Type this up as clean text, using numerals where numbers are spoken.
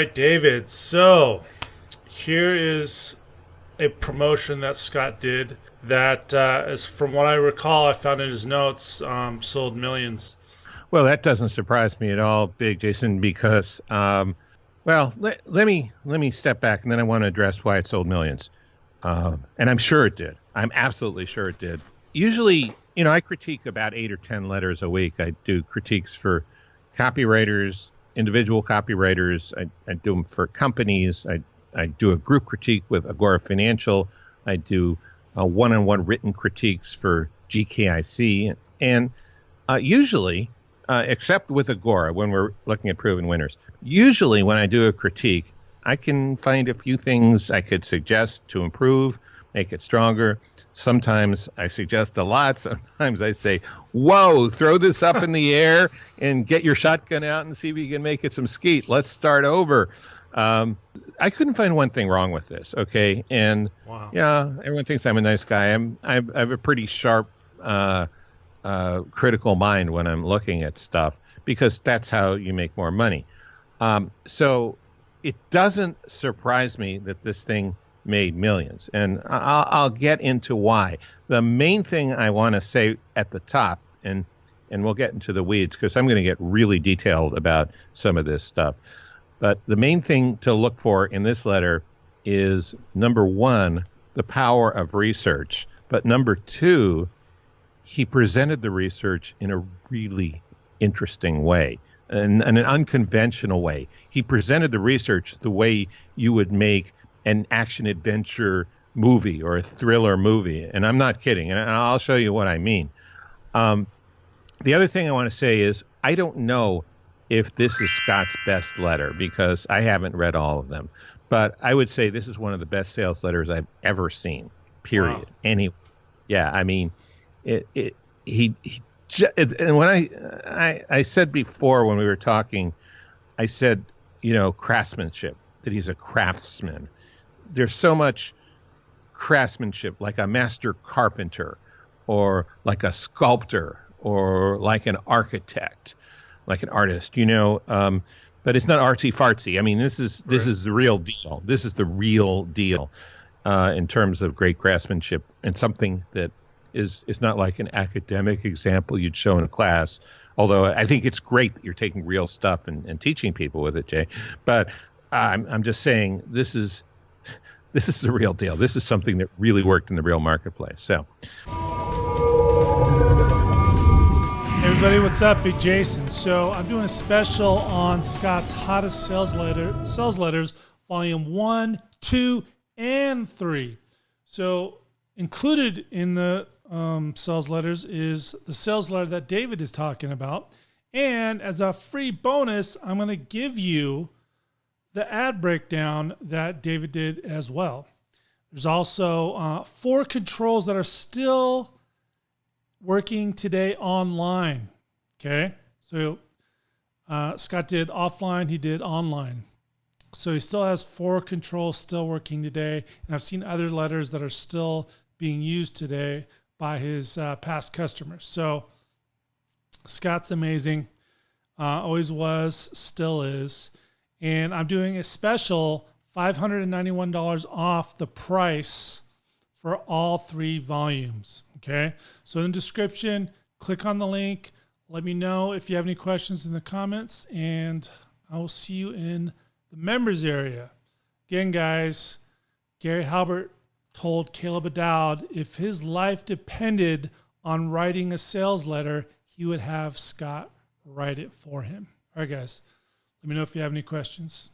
right, David. So here is a promotion that Scott did that, is from what I recall, I found in his notes, sold millions. Well, that doesn't surprise me at all, Big Jason, because let me step back, and then I want to address why it sold millions. And I'm sure it did. I'm absolutely sure it did. Usually, I critique about 8 or 10 letters a week. I do critiques for copywriters, individual copywriters. I do them for companies. I do a group critique with Agora Financial. I do one-on-one written critiques for GKIC. And usually, except with Agora, when we're looking at proven winners, usually when I do a critique, I can find a few things I could suggest to improve, make it stronger. Sometimes I suggest a lot. Sometimes I say, whoa, throw this up in the air and get your shotgun out and see if you can make it some skeet. Let's start over. I couldn't find one thing wrong with this, okay? And Wow. yeah, everyone thinks I'm a nice guy. I have a pretty sharp critical mind when I'm looking at stuff, because that's how you make more money. So it doesn't surprise me that this thing made millions, and I'll get into why. The main thing I want to say at the top, and we'll get into the weeds because I'm going to get really detailed about some of this stuff. But the main thing to look for in this letter is, number one, the power of research. But number two, he presented the research in a really interesting way, in an unconventional way. He presented the research the way you would make an action-adventure movie or a thriller movie. And I'm not kidding, and I'll show you what I mean. The other thing I want to say is, I don't know if this is Scott's best letter, because I haven't read all of them. But I would say this is one of the best sales letters I've ever seen, period. Wow. And and when I said before when we were talking, I said, craftsmanship, that he's a craftsman. There's so much craftsmanship, like a master carpenter, or like a sculptor, or like an architect, like an artist, but it's not artsy fartsy. I mean, this is the real deal. This is the real deal in terms of great craftsmanship, and something that is not like an academic example you'd show in a class. Although I think it's great that you're taking real stuff and teaching people with it, Jay. But I'm just saying this is the real deal. This is something that really worked in the real marketplace. So, Hey everybody, what's up? Big Jason. So I'm doing a special on Scott's hottest sales letters, volume 1, 2, and 3. So included in the sales letters is the sales letter that David is talking about. And as a free bonus, I'm going to give you the ad breakdown that David did as well. There's also 4 controls that are still working today online. Okay. So Scott did offline, he did online. So he still has 4 controls still working today. And I've seen other letters that are still being used today by his past customers. So Scott's amazing. Always was, still is. And I'm doing a special $591 off the price for all 3 volumes. Okay. So in the description, click on the link. Let me know if you have any questions in the comments, and I will see you in the members area. Again, guys, Gary Halbert told Caleb O'Dowd if his life depended on writing a sales letter, he would have Scott write it for him. All right, guys, let me know if you have any questions.